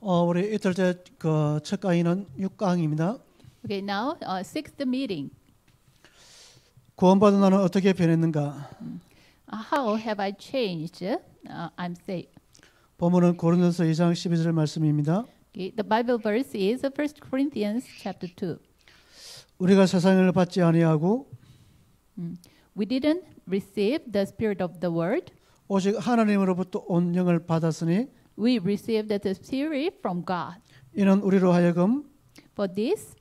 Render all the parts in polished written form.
우리 이틀째 첫 강의는 6강입니다. Okay, now sixth meeting. 구원받은 나는 어떻게 변했는가? How have I changed? I'm saved. 본문은 고린도서 2장 12절 말씀입니다. Okay, the Bible verse is 1 Corinthians chapter 2. 우리가 세상을 받지 아니하고 We didn't receive the spirit of the world. 오직 하나님으로부터 온 영을 받았으니 We received the spirit from God. 이는 우리로 하여금 For this,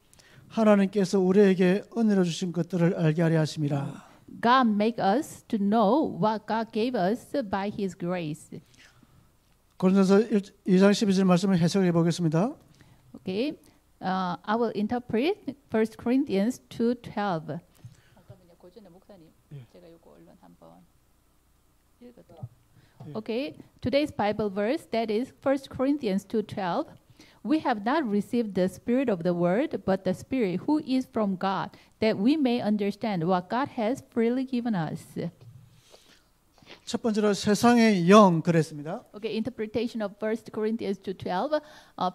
하나님께서 우리에게 은혜로 주신 것들을 알게 하려 하심이라. God make us to know what God gave us by His grace. 고린도서 2장 12절 말씀을 해석해 보겠습니다. Okay, I will interpret 1 Corinthians 2:12. 잠깐만요, 고전의 목사님, 제가 이거 얼른 한번 읽어도. Okay, today's Bible verse that is 1 Corinthians 2:12. We have not received the spirit of the world, but the Spirit who is from God, that we may understand what God has freely given us. 첫 번째로 세상의 영 그랬습니다. Okay, interpretation of 1 Corinthians 2:12.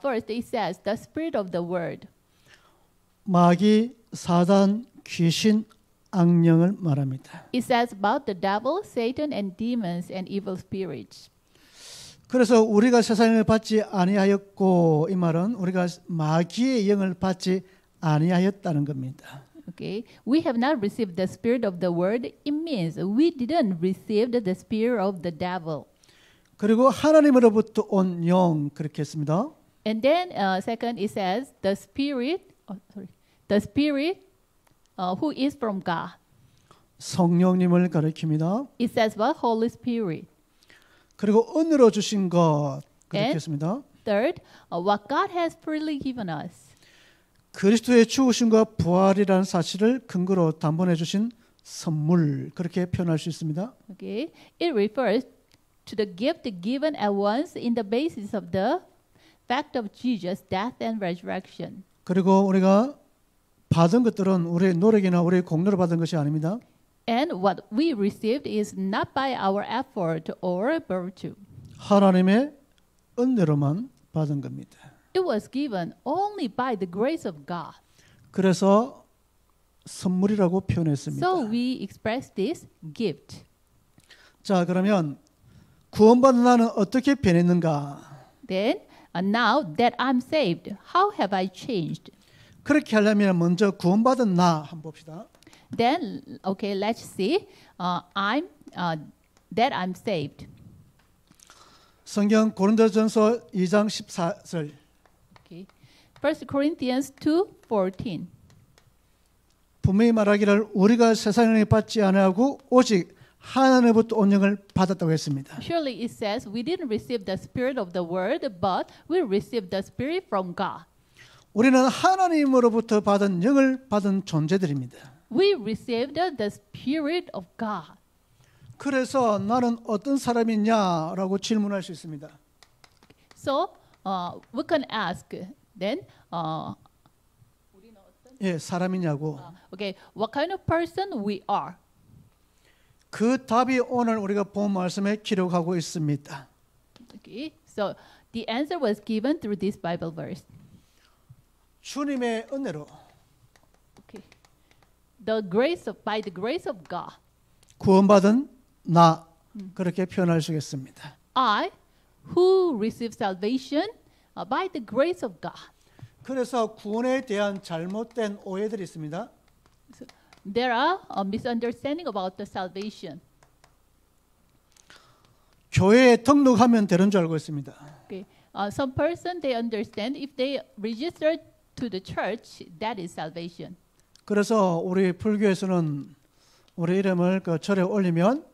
First, it says the spirit of the world. 마귀, 사단, 귀신, 악령을 말합니다. It says about the devil, Satan, and demons and evil spirits. 그래서 우리가 세상을 받지 아니하였고 이 말은 우리가 마귀의 영을 받지 아니하였다는 겁니다. Okay, we have not received the spirit of the world. It means we didn't receive the spirit of the devil. 그리고 하나님으로부터 온 영 그렇게 했습니다. And then second, it says the spirit. The spirit who is from God. 성령님을 가리킵니다. It says what? Holy Spirit. 그리고 은혜로 주신 것 그렇게 And 했습니다. third, what God has freely given us. 그리스도의 죽으심과 부활이라는 사실을 근거로 담보해 주신 선물 그렇게 표현할 수 있습니다. Okay, it refers to the gift given at once in the basis of the fact of Jesus' death and resurrection. 그리고 우리가 받은 것들은 우리의 노력이나 우리의 공로로 받은 것이 아닙니다. And what we received is not by our effort or virtue. 하나님의 은혜로만 받은 겁니다. It was given only by the grace of God. 그래서 선물이라고 표현했습니다. So we express this gift. 자, 그러면 구원받은 나는 어떻게 변했는가? Then, now that I'm saved, how have I changed? 그렇게 하려면 먼저 구원받은 나 한번 봅시다. Then, okay, let's see. That I'm saved. 성경 고린도전서 2장 14절. Okay. 1 Corinthians 2:14. 분명히 말하기를 우리가 세상을 받지 아니하고 오직 하나님으로부터 온 영을 받았다고 했습니다. Surely it says we didn't receive the spirit of the world, but we received the spirit from God. 우리는 하나님으로부터 받은 영을 받은 존재들입니다. We received the spirit of God. 그래서 나는 어떤 사람이냐라고 질문할 수 있습니다. So we can ask then, 예, 사람이냐고. okay, what kind of person we are? 그 답이 오늘 우리가 본 말씀에 기록하고 있습니다. Okay, so the answer was given through this Bible verse. 주님의 은혜로 Okay, by the grace of God, 구원받은 나 그렇게 표현할 수 있겠습니다. I, who received salvation by the grace of God. 그래서 구원에 대한 잘못된 오해들이 있습니다. There are a misunderstanding about the salvation. 교회에 등록하면 되는 줄 알고 있습니다. Okay, some person they understand if they register to the church, that is salvation. 그래서 우리 불교에서는 우리 이름을 그 절에 올리면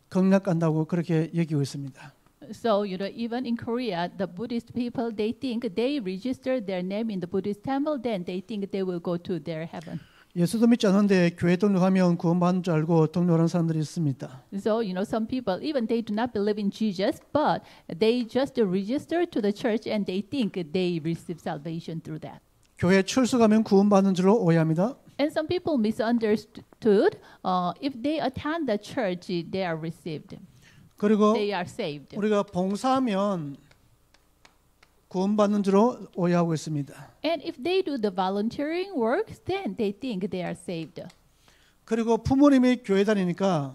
극락 간다고 그렇게 여기고 있습니다. So even in Korea, the Buddhist people they think they register their name in the Buddhist temple, then they think they will go to their heaven. 예수도 믿지 않는데 교회 등록하면 구원받는 줄 알고 등록하는 사람들이 있습니다. So some people even they do not believe in Jesus, but they just register to the church and they think they receive salvation through that. 교회 출석하면 구원받는 줄로 오해합니다. And some people misunderstood. If they attend the church, they are received. 그리고 They are saved. 우리가 봉사하면 구원받는 줄로 오해하고 있습니다. And if they do the volunteering work, then they think they are saved. 그리고 부모님이 교회 다니니까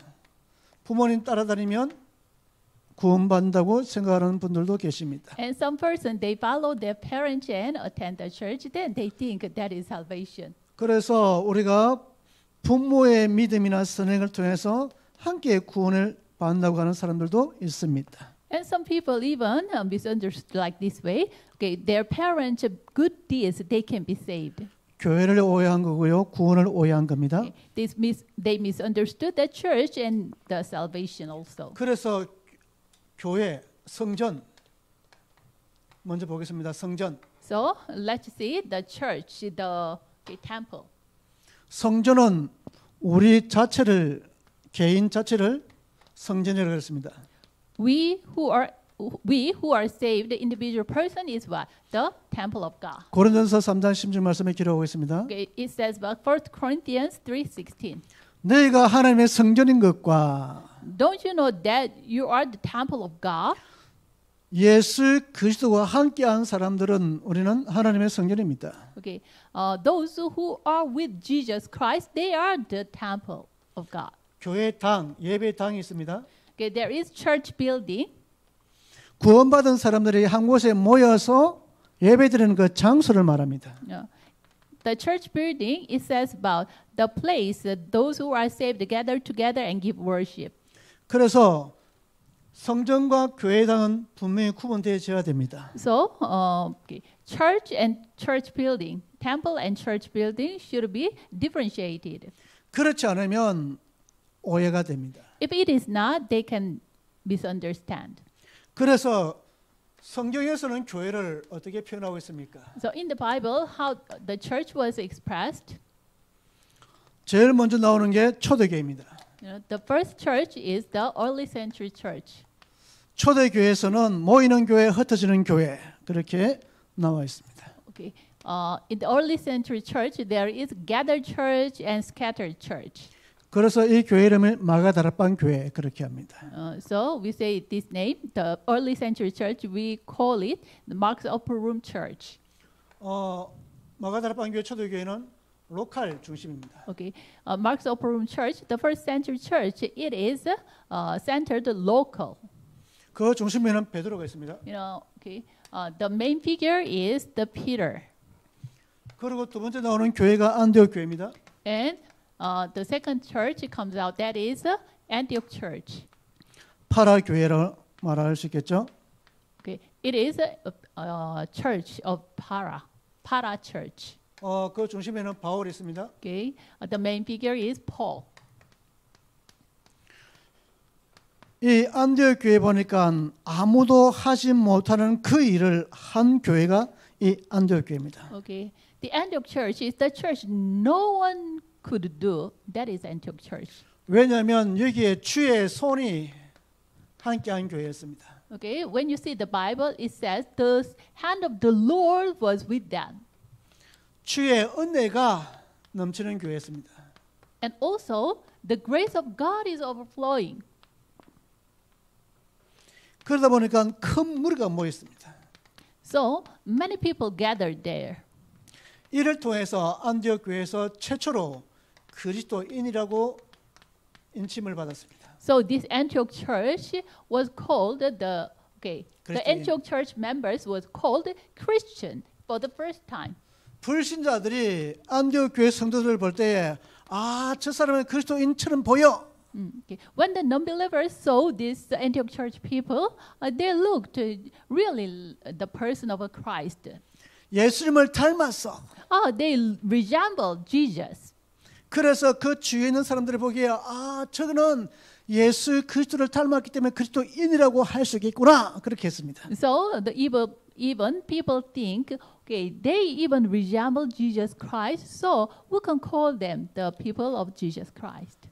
부모님 따라다니면 구원받는다고 생각하는 분들도 계십니다. And some person, they follow their parents and attend the church, then they think that is salvation. 그래서 우리가 부모의 믿음이나 선행을 통해서 함께 구원을 받는다고 하는 사람들도 있습니다. And some people even misunderstood like this way. Okay, their parents' good deeds, they can be saved. 교회를 오해한 거고요. 구원을 오해한 겁니다. Okay. They misunderstood the church and the salvation also. 그래서 교회, 성전 먼저 보겠습니다. 성전. So let's see the church, the temple. 성전은 우리 자체를 개인 자체를 성전이라고 했습니다. We who are saved, the individual person is what? The temple of God. 고린도전서 3장 16절 말씀에 기록하고 있습니다. Okay, it says about 1 Corinthians 3:16. 너희가 하나님의 성전인 것과 Don't you know that you are the temple of God? 예수 그리스도와 함께한 사람들은 우리는 하나님의 성전입니다. Okay, those who are with Jesus Christ, they are the temple of God. 교회 당, 예배 당이 있습니다. Okay, there is church building. 구원받은 사람들이 한 곳에 모여서 예배드리는 그 장소를 말합니다. The church building, it says about the place that those who are saved gather together and give worship. 그래서 성전과 교회당은 분명히 구분되어야 됩니다. So, okay, church and church building, temple and church building should be differentiated. 그렇지 않으면 오해가 됩니다. If it is not, they can misunderstand. 그래서 성경에서는 교회를 어떻게 표현하고 있습니까? So in the Bible, how the church was expressed, 제일 먼저 나오는 게 초대교회입니다. the first church is the early century church. 초대교회에서는 모이는 교회, 흩어지는 교회 그렇게 나와 있습니다. Okay, in the early century church, there is gathered church and scattered church. 그래서 이 교회 이름을 마가다락방 교회 그렇게 합니다. So we say this name, the early century church, we call it the Mark's Upper Room Church. 마가다락방 교회 초대교회는 로컬 중심입니다. Okay, Mark's Upper Room Church, the first century church, it is centered local. 그 중심에는 베드로가 있습니다. Okay, the main figure is the Peter. 그리고 두 번째 나오는 교회가 안디옥 교회입니다. And the second church comes out, that is Antioch Church. 파라 교회로 말할 수 있겠죠. Okay, it is a church of Para Church. 그 중심에는 바울이 있습니다. Okay, the main figure is Paul. 이 안디옥 교회 보니까 아무도 하지 못하는 그 일을 한 교회가 이 안디옥 교회입니다. Okay, the Antioch Church is the church no one could do. That is Antioch Church. 왜냐하면 여기에 주의 손이 함께한 교회였습니다. Okay, when you see the Bible, it says the hand of the Lord was with them. 주의 은혜가 넘치는 교회였습니다. And also, the grace of God is overflowing. 그러다 보니까 큰 무리가 모였습니다. So, many people gathered there. 이를 통해서 안디옥 교회에서 최초로 그리스도인이라고 인침을 받았습니다. So this Antioch church was called the Christian. Antioch church members was called Christian for the first time. 불신자들이 안디옥 교회 성도들을 볼 때에 저 사람은 그리스도인처럼 보여. Okay. When the non-believers saw this Antioch church people, they looked really the person of a Christ. 예수님을 닮았어. They resembled Jesus. 그래서 그 주위에 있는 사람들이 보기에 저거는 예수 그리스도를 닮았기 때문에 그리스도인이라고 할 수 있겠구나 그렇게 했습니다. So the even people think, okay, they even resemble Jesus Christ, so we can call them the people of Jesus Christ.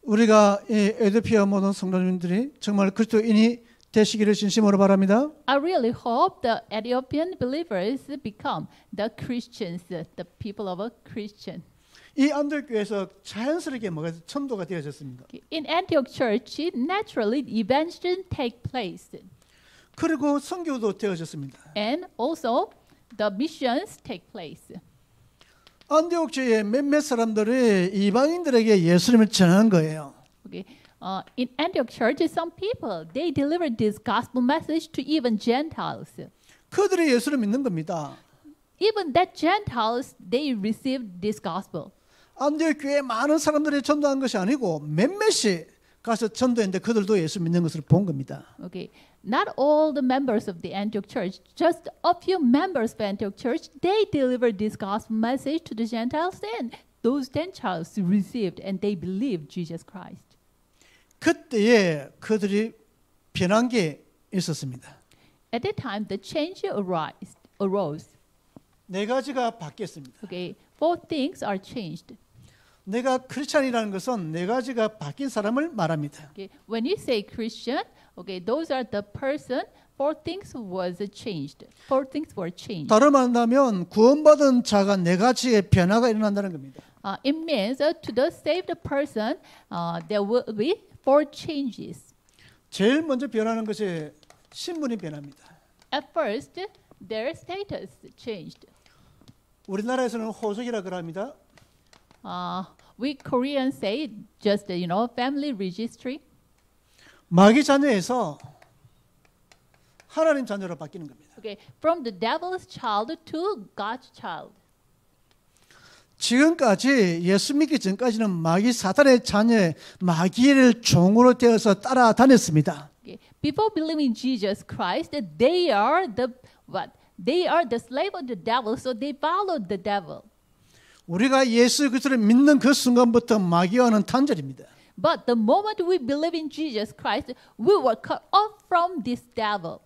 우리가 이 에드피아 모든 성도님들이 정말 그리스도인이 되시기를 진심으로 바랍니다. I really hope the Ethiopian believers become the Christians, the people of a Christian. 이 안디옥 교회에서 자연스럽게 뭐가 전도가 되어졌습니다. In Antioch Church, naturally evangelism take place. 그리고 선교도 되어졌습니다. And also the missions take place. 안디옥 교회의 몇몇 사람들이 이방인들에게 예수님을 전하는 거예요. Okay. In Antioch Church, some people they delivered this gospel message to even Gentiles. 그들이 예수를 믿는 겁니다. Even that Gentiles they received this gospel. 안디옥 교회에 많은 사람들이 전도한 것이 아니고 몇몇이 가서 전도했는데 그들도 예수 믿는 것을 본 겁니다. Okay, not all the members of the Antioch Church, just a few members of Antioch Church, they delivered this gospel message to the Gentiles, and those Gentiles received and they believed Jesus Christ. 그때에 그들이 변한 게 있었습니다. At that time, the change arose. 네 가지가 바뀌었습니다. Okay, four things are changed. 내가 크리스찬이라는 것은 네 가지가 바뀐 사람을 말합니다. Okay, when you say Christian, okay, those are the person. Four things was changed. Four things were changed. 다른 말 한다면 구원받은 자가 네 가지의 변화가 일어난다는 겁니다. It means to the saved person, there will be four changes. 제일 먼저 변하는 것이 신분이 변합니다. At first, their status changed. 우리나라에서는 호적이라 그럽니다. We Koreans say just family registry. 마귀 자녀에서 하나님 자녀로 바뀌는 겁니다. Okay, from the devil's child to God's child. 지금까지 예수 믿기 전까지는 마귀 사탄의 자녀, 마귀를 종으로 되어서 따라다녔습니다. Okay. Before believing Jesus Christ, they are the what? They are the slave of the devil, so they followed the devil. 우리가 예수 그리스도를 믿는 그 순간부터 마귀와는 단절입니다. But the moment we believe in Jesus Christ, we were cut off from this devil.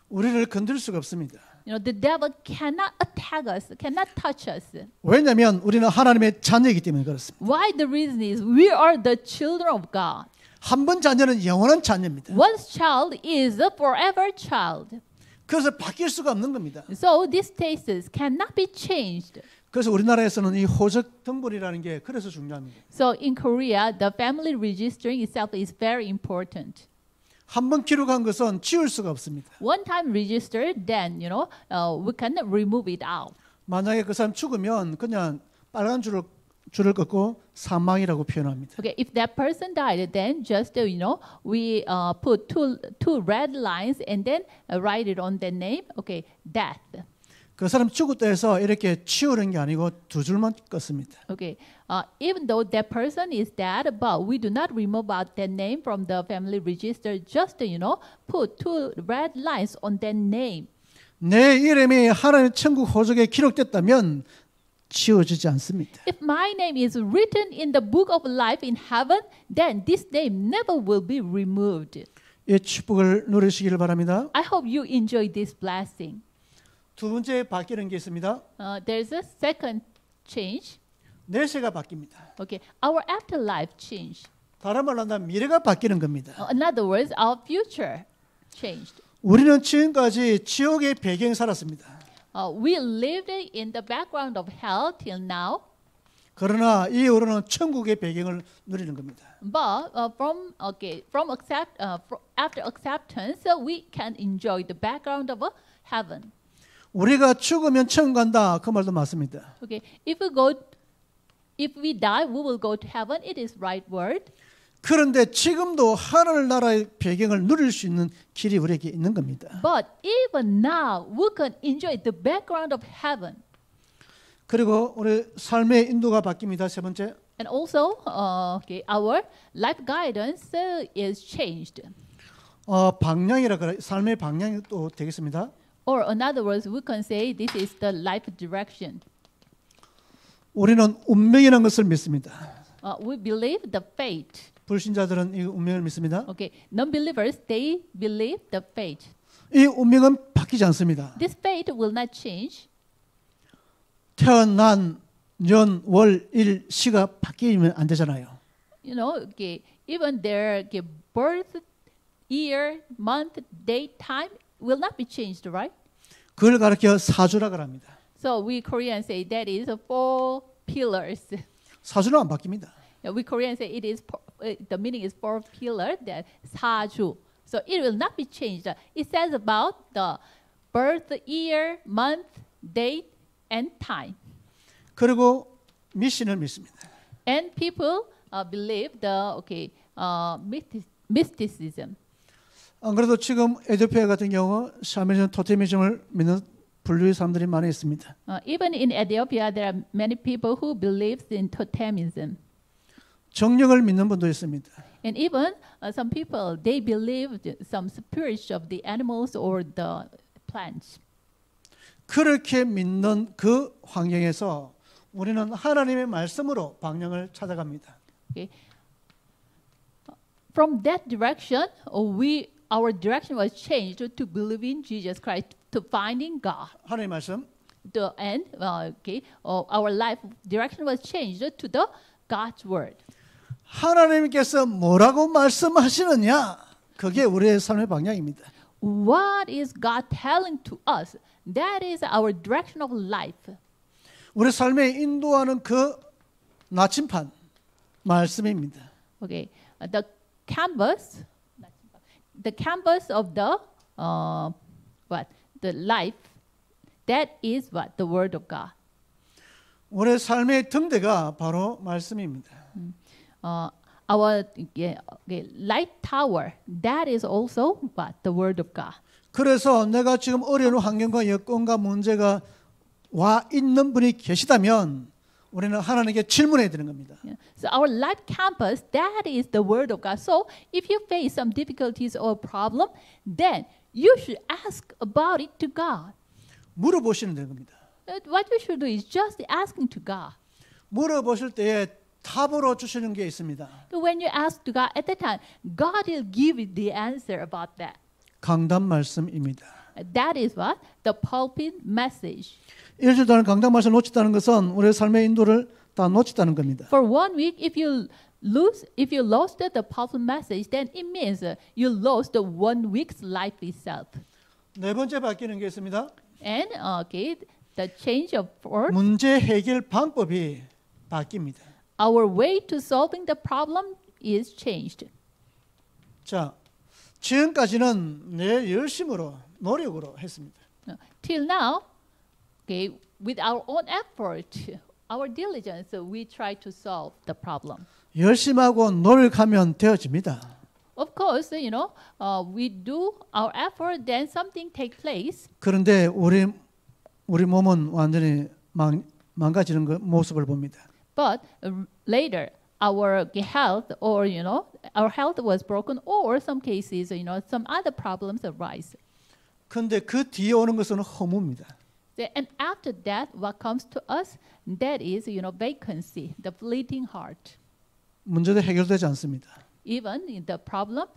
우리를 건드릴 수가 없습니다. The devil cannot attack us, cannot touch us. 왜냐하면 우리는 하나님의 자녀이기 때문에 그렇습니다. Why? The reason is we are the children of God. 한 번 자녀는 영원한 자녀입니다. One's child is a forever child. 그래서 바뀔 수가 없는 겁니다. So these status cannot be changed. 그래서 우리나라에서는 이 호적 등본이라는 게 그래서 중요합니다. So in Korea, the family registering itself is very important. 한 번 기록한 것은 지울 수가 없습니다. One time registered, then we cannot remove it out. 만약에 그 사람 죽으면 그냥 빨간 줄을 긋고 사망이라고 표현합니다. Okay, if that person died, then just we put two red lines and then write it on the name. Okay, death. 그 사람 죽었다 해서 이렇게 치우는 게 아니고 두 줄만 긋습니다. Okay, even though that person is dead, but we do not remove out that name from the family register. Just put two red lines on that name. 내 이름이 하나님 천국 호적에 기록됐다면 지워지지 않습니다. If my name is written in the book of life in heaven, then this name never will be removed. 이 축복을 누리시기를 바랍니다. I hope you enjoy this blessing. 두 번째 바뀌는 게 있습니다. There's a second change. 내세가 바뀝니다. Okay, our afterlife change. 다른 말로 한다면 미래가 바뀌는 겁니다. In other words, our future changed. 우리는 지금까지 지옥의 배경에 살았습니다. We lived in the background of hell till now. 그러나 이후로는 천국의 배경을 누리는 겁니다. But after acceptance, we can enjoy the background of heaven. 우리가 죽으면 천국 간다 그 말도 맞습니다. Okay, if we die, we will go to heaven. It is right word. 그런데 지금도 하늘 나라의 배경을 누릴 수 있는 길이 우리에게 있는 겁니다. But even now, we can enjoy the background of heaven. 그리고 우리 삶의 인도가 바뀝니다. 세 번째. And also, our life guidance is changed. 방향이라 그래. 삶의 방향이 또 되겠습니다. Or in other words, we can say this is the life direction. 우리는 운명이라는 것을 믿습니다. We believe the fate. 불신자들은 이 운명을 믿습니다. Okay, non-believers they believe the fate. 이 운명은 바뀌지 않습니다. This fate will not change. 태어난 년, 월, 일, 시가 바뀌면 안 되잖아요. Even their birth, year, month, date, time will not be changed, right? 그걸 가르쳐 사주라고 합니다. So we Koreans say that is four pillars. 사주는 안 바뀝니다. We Koreans say it is the meaning is four pillar. That 사주, So it will not be changed. It says about the birth year, month, date, and time. 그리고 미신을 믿습니다. And people believe the mysticism. 안 그래도 지금 에티오피아 같은 경우 샤머니즘, 토테미즘을 믿는 분류의 사람들이 많이 있습니다. Even in Ethiopia, there are many people who believe in totemism. 정력을 믿는 분도 있습니다. And even some people, they believe some spirits of the animals or the plants. 그렇게 믿는 그 환경에서 우리는 하나님의 말씀으로 방향을 찾아갑니다. Okay. From that direction, our direction was changed to believe in Jesus Christ, to finding God. 하나님의 말씀. Our life direction was changed to the God's word. 하나님께서 뭐라고 말씀하시느냐? 그게 우리의 삶의 방향입니다. What is God telling to us? That is our direction of life. 우리 삶에 인도하는 그 나침판 말씀입니다. Okay, the canvas of the the life. That is what the word of God. 우리의 삶의 등대가 바로 말씀입니다. Our light tower. That is also what the word of God. 그래서 내가 지금 어려운 환경과 여건과 문제가 와 있는 분이 계시다면 우리는 하나님께 질문해야 되는 겁니다. So our life campus, that is the word of God. So if you face some difficulties or problem, then you should ask about it to God. 물어보시면 되는 겁니다. What you should do is just asking to God. 물어보실 때에 답으로 주시는 게 있습니다. So when you ask to God at that time, God will give you the answer about that. 강단 말씀입니다. That is what the pulpit message. 일주일 동안 강단 말씀을 놓쳤다는 것은 우리의 삶의 인도를 다 놓쳤다는 겁니다. For 1 week, if you lost the pulpit message, then it means you lost the 1 week's life itself. 네 번째 바뀌는 게 있습니다. And the change of fourth, 문제 해결 방법이 바뀝니다. our way to solving the problem is changed. 자, 지금까지는 내 열심으로 노력으로 했습니다. Till now, with our own effort, our diligence, we try to solve the problem. 열심하고 노력하면 되어집니다. Of course, we do our effort, then something takes place. 그런데 우리 몸은 완전히 망가지는 그 모습을 봅니다. But later, our health, or our health was broken, or some cases, some other problems arise. 그런데 그 뒤에 오는 것은 허무입니다. And after that, what comes to us, that is, vacancy, the fleeting heart. 문제도 해결되지 않습니다. Even the problem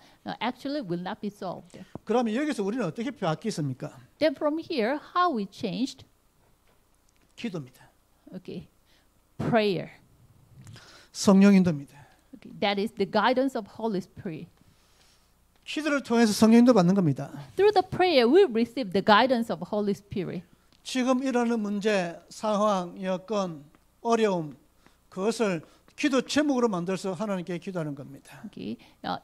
actually will not be solved. 그러면 여기서 우리는 어떻게 바뀌었습니까? Then from here, how we changed? 기도입니다. Okay, prayer. 성령 인도입니다. Okay, that is the guidance of Holy Spirit. 기도를 통해서 성령 인도 받는 겁니다. Through the prayer, we receive the guidance of Holy Spirit. 지금 일어나는 문제, 상황, 여건, 어려움 그것을 기도 제목으로 만들어서 하나님께 기도하는 겁니다. Okay,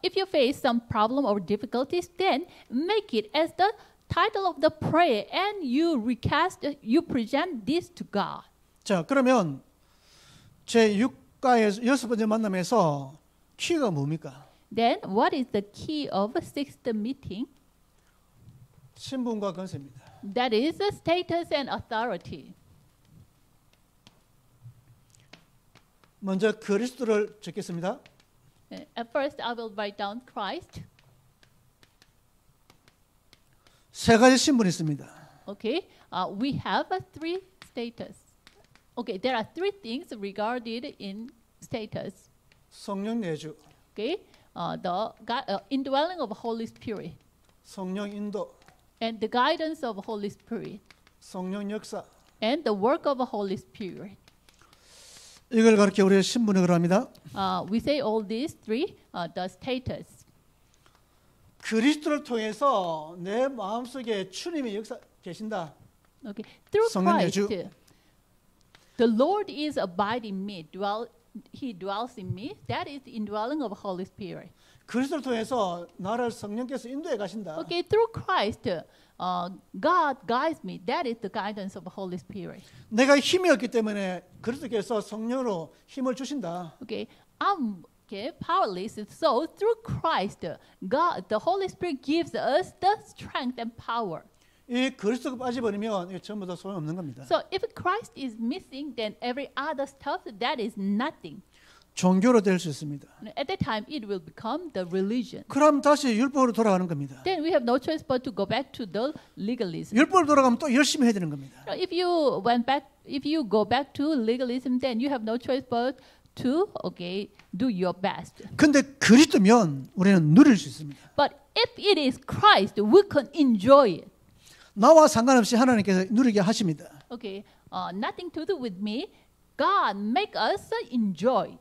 if you face some problem or difficulties, then make it as the title of the prayer, and you present this to God. 자, 그러면 제 6가의 6번째 만남에서 키가 뭡니까? Then what is the key of a sixth meeting? 신분과 권세입니다. That is the status and authority. 먼저 그리스도를 적겠습니다. At first, I will write down Christ. 세 가지 신분이 있습니다. Okay, we have three status. Okay, there are three things regarded in status. 성령 내주, Okay, the indwelling of Holy Spirit 성령 인도, and the guidance of Holy Spirit 성령 역사. and the work of Holy Spirit. 이걸 가르쳐 우리의 신분을 합니다. We say all these three, the status. 그리스도를 통해서 내 마음속에 주님의 역사 계신다. Okay, through 성령 Christ, 내주. the Lord is abiding me, dwell He dwells in me. That is the indwelling of Holy Spirit. 그리스도를 통해서 나를 성령께서 인도해 가신다. Okay, through Christ, God guides me. That is the guidance of the Holy Spirit. 내가 힘이 없기 때문에 그리스도께서 성령으로 힘을 주신다. Okay, I'm powerless. So through Christ, God, the Holy Spirit gives us the strength and power. 이 그리스도가 빠져버리면 이게 전부 다 소용없는 겁니다. So if Christ is missing, then every other stuff that is nothing. 종교로 될 수 있습니다. At that time, it will become the religion. 그럼 다시 율법으로 돌아가는 겁니다. Then we have no choice but to go back to the legalism. 율법으로 돌아가면 또 열심히 해야 되는 겁니다. If you go back to legalism, then you have no choice but to do your best. 근데 그리스도면 우리는 누릴 수 있습니다. But if it is Christ, we can enjoy it. 나와 상관없이 하나님께서 누리게 하십니다. Okay, nothing to do with me. God make us enjoy.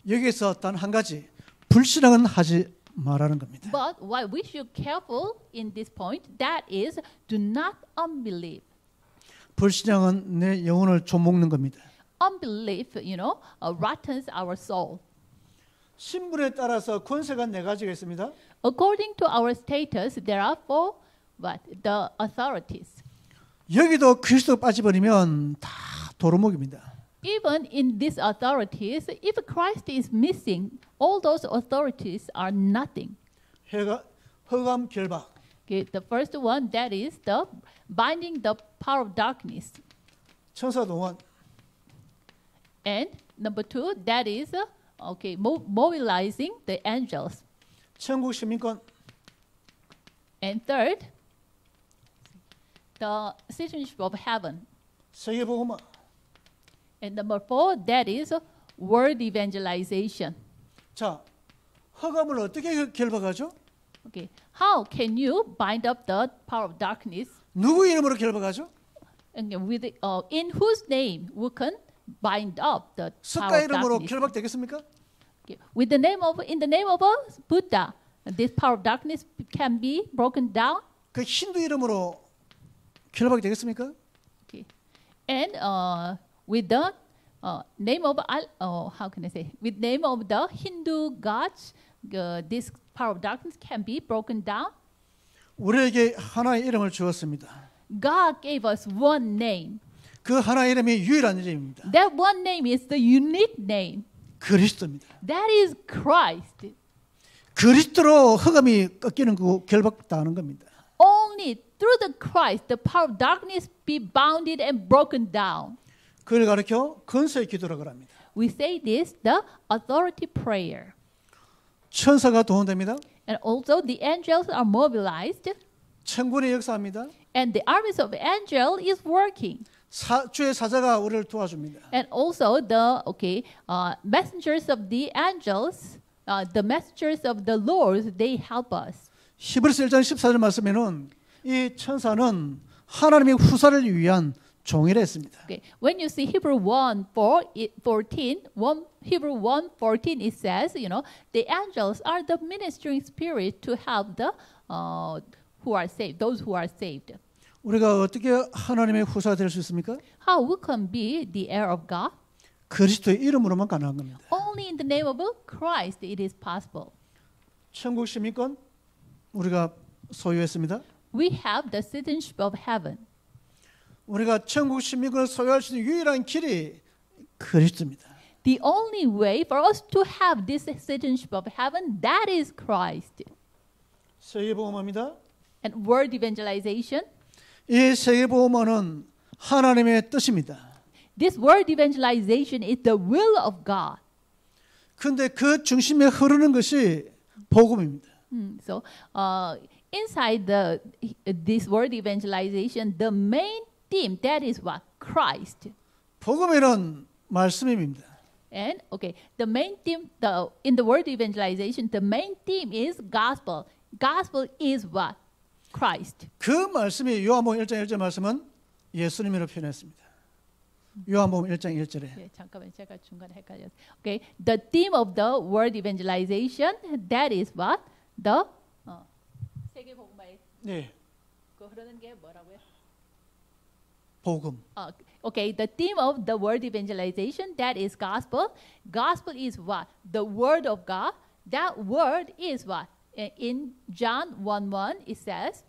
여기에서 단 한 가지 불신앙은 하지 말라는 겁니다. But what we should careful in this point, that is, do not unbelieve. 불신앙은 내 영혼을 좀먹는 겁니다. Unbelief, rottens our soul. 신분에 따라서 권세가 네 가지가 있습니다. According to our status, there are the authorities. 여기도 그리스도 빠져버리면 다 도루묵입니다. Even in these authorities, if Christ is missing, all those authorities are nothing. 허감 결박. Okay, the first one, that is the binding the power of darkness. 천사 동원. And number two, that is mobilizing the angels. 천국 시민권. And third, the citizenship of heaven. 세계복음화. And number four, that is word evangelization. 자, 허감을 어떻게 결박하죠? Okay, how can you bind up the power of darkness? 누구 이름으로 결박하죠? And in whose name we can bind up the power 석가 of 이름으로 darkness? 결박되겠습니까? Okay. In the name of Buddha, this power of darkness can be broken down. 그 힌두 이름으로 결박되겠습니까? Okay. And with the name of with name of the Hindu gods, this power of darkness can be broken down. 우리에게 하나의 이름을 주었습니다. God gave us one name. 그 하나의 이름이 유일한 이름입니다. That one name is the unique name. 그리스도입니다. That is Christ. 그리스도로 허감이 꺾이는 거 결박당하는 겁니다. Only through the Christ, the power of darkness be bounded and broken down. 그걸 가르쳐 권세의 기도라고 합니다. We say this, the authority prayer. 천사가 도움됩니다. And also the angels are mobilized. 천군이 역사합니다. And the armies of angel is working. 주의 사자가 우리를 도와줍니다. And also the messengers of the angels, the messengers of the Lord, they help us. 히브리서 1장 14절 말씀에는 이 천사는 하나님의 후사를 위한 종이라 했습니다. Okay. When you see Hebrew 1:14, Hebrew 1:14, it says, the angels are the ministering spirit to help the who are saved, those who are saved. 우리가 어떻게 하나님의 후사가 될 수 있습니까? How we can be the heir of God? 그리스도의 이름으로만 가능한 겁니다. Only in the name of Christ it is possible. 천국 시민권 우리가 소유했습니다. We have the citizenship of heaven. 우리가 천국 시민권을 소유할 수 있는 유일한 길이 그리스도입니다. The only way for us to have this citizenship of heaven, that is Christ. 세계복음화입니다. And word evangelization. 이 세계복음화는 하나님의 뜻입니다. This word evangelization is the will of God. 그런데 그 중심에 흐르는 것이 복음입니다. So inside this word evangelization, the main theme, that is what? Christ. 복음이란 말씀입니다. And the main theme, in the word evangelization, the main theme is gospel. Gospel is what? Christ. 그 말씀이 요한복음 1장 1절 말씀은 예수님으로 표현했습니다. 요한복음 1장 1절에. 네, 잠깐만 제가 중간에 헷갈렸어요. Okay, the theme of the word evangelization, that is what? The 세계복음화에 네. 그 흐르는 게 뭐라고요? 복음. Okay, the theme of the word evangelization, that is gospel. Gospel is what? The word of God. That word is what? In John 1:1 it says,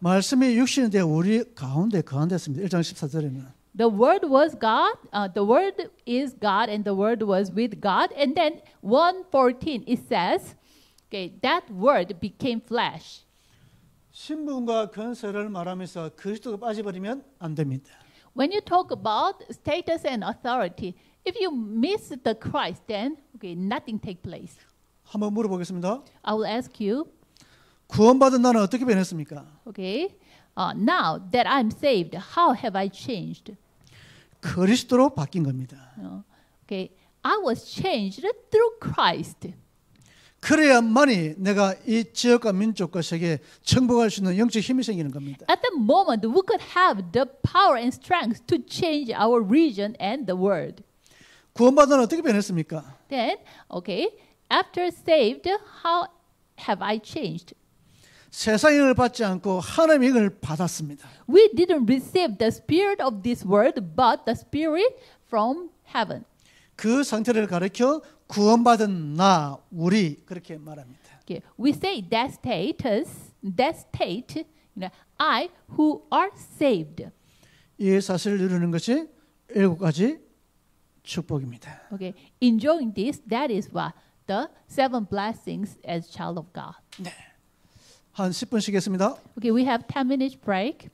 말씀이 육신이 되어 우리 가운데 거한됐습니다. 1장 14절에는 the word was God, the word is God, and the word was with God. And then 1:14 it says, okay, that word became flesh. 신분과 권세를 말하면서 그리스도가 빠져버리면 안 됩니다. When you talk about status and authority, if you miss the Christ, then okay, nothing take place. 한번 물어보겠습니다. I will ask you, 구원받은 나는 어떻게 변했습니까? okay, now that I'm saved, how have I changed? 그리스도로 바뀐 겁니다. Okay, I was changed through Christ. 그래야만이 내가 이 지역과 민족과 세계에 정복할 수 있는 영적 힘이 생기는 겁니다. At the moment, we could have the power and strength to change our region and the world. 구원받은 나는 어떻게 변했습니까? Then, okay, after saved, how have I changed? 세상의 영을 받지 않고 하나님의 영을 받았습니다. We didn't receive the spirit of this world, but the spirit from heaven. 그 상태를 가리켜 구원받은 나, 우리 그렇게 말합니다. Okay, we say that state, I who are saved. 이 사실을 누리는 것이 7가지 축복입니다. Okay, enjoying this, that is what the 7 blessings as child of God. 한 10분 쉬겠습니다. Okay, we have 10 minutes break.